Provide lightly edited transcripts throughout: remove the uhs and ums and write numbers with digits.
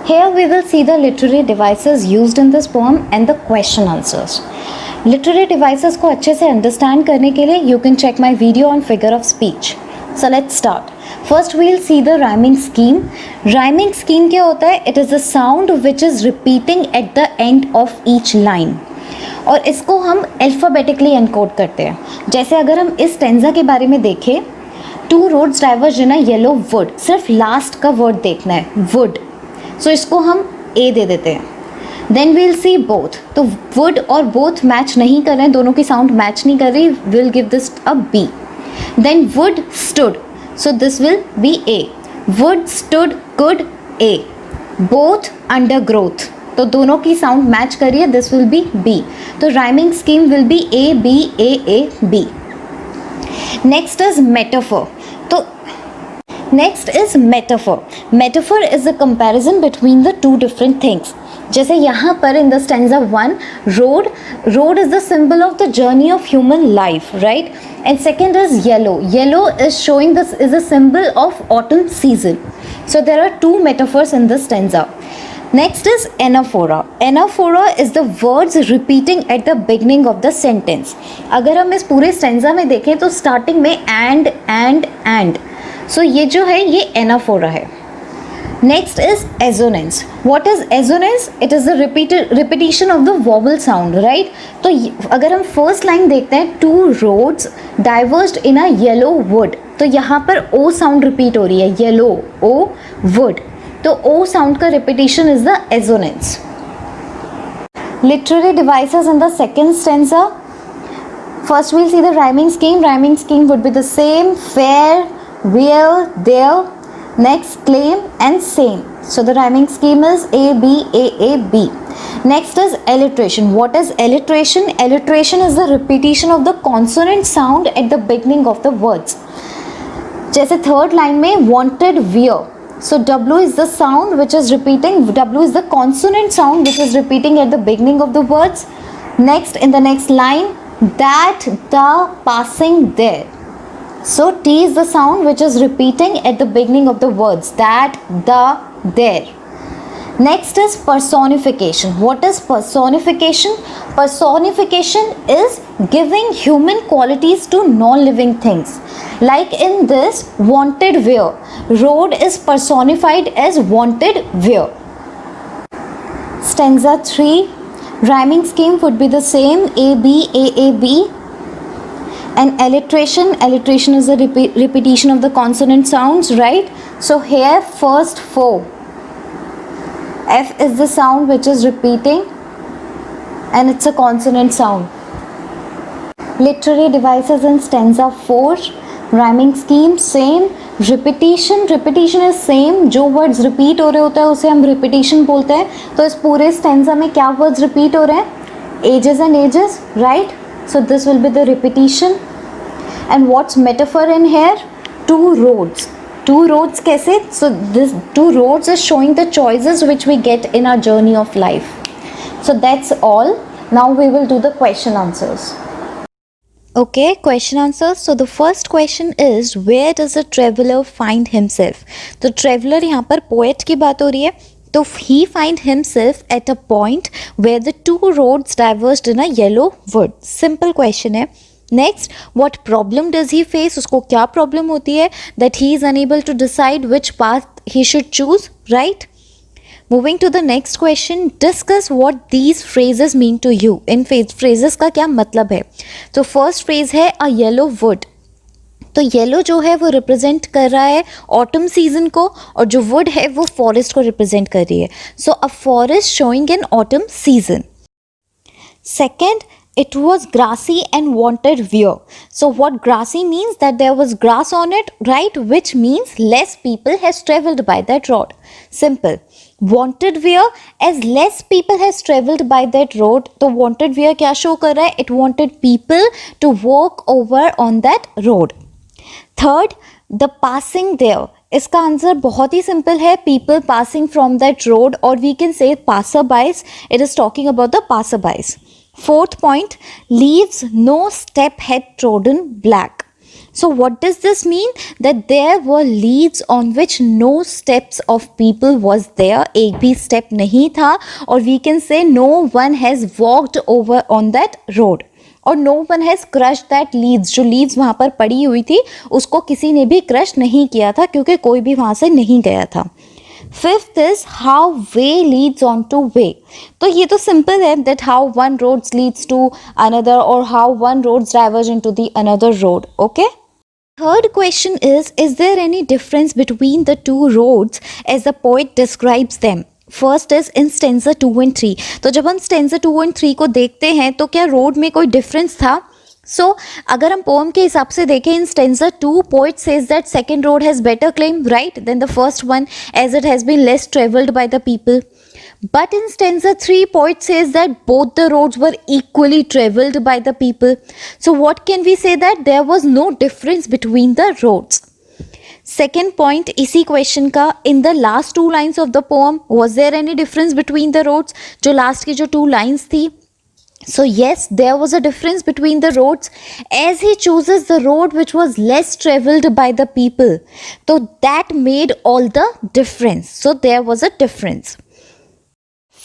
Here we will see the literary devices used in this poem and the question answers. Literary devices को अच्छे से understand करने के लिए you can check my video on figure of speech. So let's start. First we'll see the rhyming scheme. Rhyming scheme क्या होता है? It is a sound which is repeating at the end of each line. और इसको हम alphabetically encode करते हैं. जैसे अगर हम इस stanza के बारे में देखें, two roads diverged in a yellow wood. सिर्फ last का word देखना है, wood. So इसको हम A दे देते हैं. Then we'll see both. तो would और both match नहीं कर रहे हैं, दोनों की sound match नहीं कर रही. We'll give this a B. Then wood stood. So this will be A. Wood stood good A. Both undergrowth. तो दोनों की sound match करिए. This will be B. तो rhyming scheme will be A B A A B. Next is metaphor. तो next is metaphor. Metaphor is a comparison between the two different things. जैसे यहाँ पर in the stanza 1, road is the symbol of the journey of human life, right? And second is yellow. Yellow is showing this is a symbol of autumn season. So there are two metaphors in this stanza. Next is anaphora. Anaphora is the words repeating at the beginning of the sentence. अगर हम इस पूरे stanza में देखें तो starting में and. So ये जो है ये anaphora है. Next is assonance. What is assonance? It is the repetition of the vowel sound, right? तो अगर हम first line देखते हैं, two roads diverged in a yellow wood. तो यहाँ पर O sound repeat हो रही है, yellow, O, wood. तो O sound का repetition is the assonance. Literary devices in the second stanza. First we'll see the rhyming scheme. Rhyming scheme would be the same, fair, where, there. Next, claim and same. So the rhyming scheme is A, B, A, A, B. Next is alliteration. What is alliteration? Alliteration is the repetition of the consonant sound at the beginning of the words. जैसे third line में wanted wear. So W is the sound which is repeating. W is the consonant sound which is repeating at the beginning of the words. Next, in the next line, that, the, passing, there. So T is the sound which is repeating at the beginning of the words. That, the, there. Next is personification. What is personification? Personification is giving human qualities to non-living things. Like in this, wanted wear. Road is personified as wanted wear. Stanza 3. Rhyming scheme would be the same. A, B, A, A, B. And alliteration is a repetition of the consonant sounds, right? So here first 4. F is the sound which is repeating and it's a consonant sound. Literary devices in stanza 4. Rhyming scheme same. Repetition is same. जो words repeat हो रहे होते हैं उसे हम repetition बोलते हैं. तो इस पूरे stanza में क्या words repeat हो रहे हैं? Ages and ages, right? So this will be the repetition. And what's metaphor in here? Two roads. Two roads कैसे? So this two roads is showing the choices which we get in our journey of life. So that's all. Now we will do the question answers. Okay, question answers. So the first question is, where does a traveler find himself? तो traveler यहाँ पर poet की बात हो रही है. तो he find himself at a point where the two roads diverged in a yellow wood. Simple question है. Next, what problem does he face? उसको क्या problem होती है? That he is unable to decide which path he should choose, right? Moving to the next question, discuss what these phrases mean to you. In phrases का क्या मतलब है? तो first phrase है a yellow wood. तो yellow जो है वो रिप्रेजेंट कर रहा है ऑटम सीजन को और जो वुड है वो फॉरेस्ट को रिप्रेजेंट कर रही है. So a forest showing in autumn season. Second, it was grassy and wanted wear. So what grassy means? That there was grass on it, right? Which means less people has traveled by that road. Simple. Wanted wear, as less people has traveled by that road, तो wanted wear क्या show कर रहा है? It wanted people to walk over on that road. Third, the passing there. इसका answer बहुत ही simple है. People passing from that road, or we can say passerbys. It is talking about the passerbys. Fourth point, leaves no step had trodden black. So what does this mean? That there were leads on which no steps of people was there. एक भी step नहीं था, और we can say no one has walked over on that road, और no one has crushed that leaves. जो leaves वहाँ पर पड़ी हुई थी उसको किसी ने भी crush नहीं किया था, क्योंकि कोई भी वहाँ से नहीं गया था. Fifth is how way leads on to way. तो ये तो सिंपल है, that how one roads leads to another, और how one roads diverge into the another road. Okay. Third question is there any difference between the two roads as the poet describes them? First is in stanza 2 and 3. तो जब हम stanza 2 and 3 को देखते हैं तो क्या road में कोई डिफरेंस था? सो अगर हम पोएम के हिसाब से देखें, in stanza 2 poet says that second road has better claim right than the first one as it has been less travelled by the people. But in stanza 3, poet says that both the roads were equally traveled by the people. So what can we say? That there was no difference between the roads. Second point इसी question का, in the last 2 lines of the poem, was there any difference between the roads? जो last की जो 2 lines थी. So yes, there was a difference between the roads, as he chooses the road which was less traveled by the people. So that made all the difference. So there was a difference.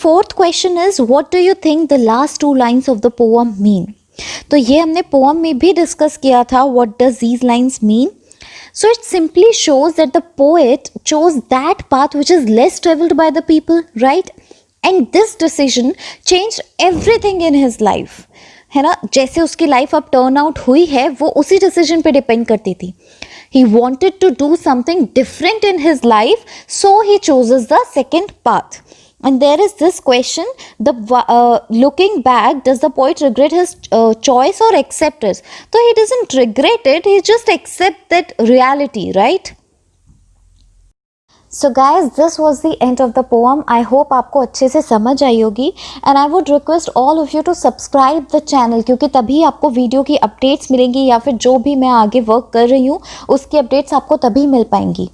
Fourth question is, what do you think the last 2 lines of the poem mean? तो ये हमने poem में भी discuss किया था. What does these lines mean? So it simply shows that the poet chose that path which is less traveled by the people, right? And this decision changed everything in his life. है ना, जैसे उसकी life अब turn out हुई है वो उसी decision पे डिपेंड करती थी. He wanted to do something different in his life, so he chooses the second path. And there is this question, looking back, does the poet regret his choice or accept it? So he doesn't regret it, he just accept that reality, right? So guys, this was the end of the poem. I hope आपको अच्छे से समझ आई होगी, and I would request all of you to subscribe the channel, क्योंकि तभी आपको video की updates मिलेंगी, या फिर जो भी मैं आगे वर्क कर रही हूँ उसकी अपडेट्स आपको तभी मिल पाएंगी.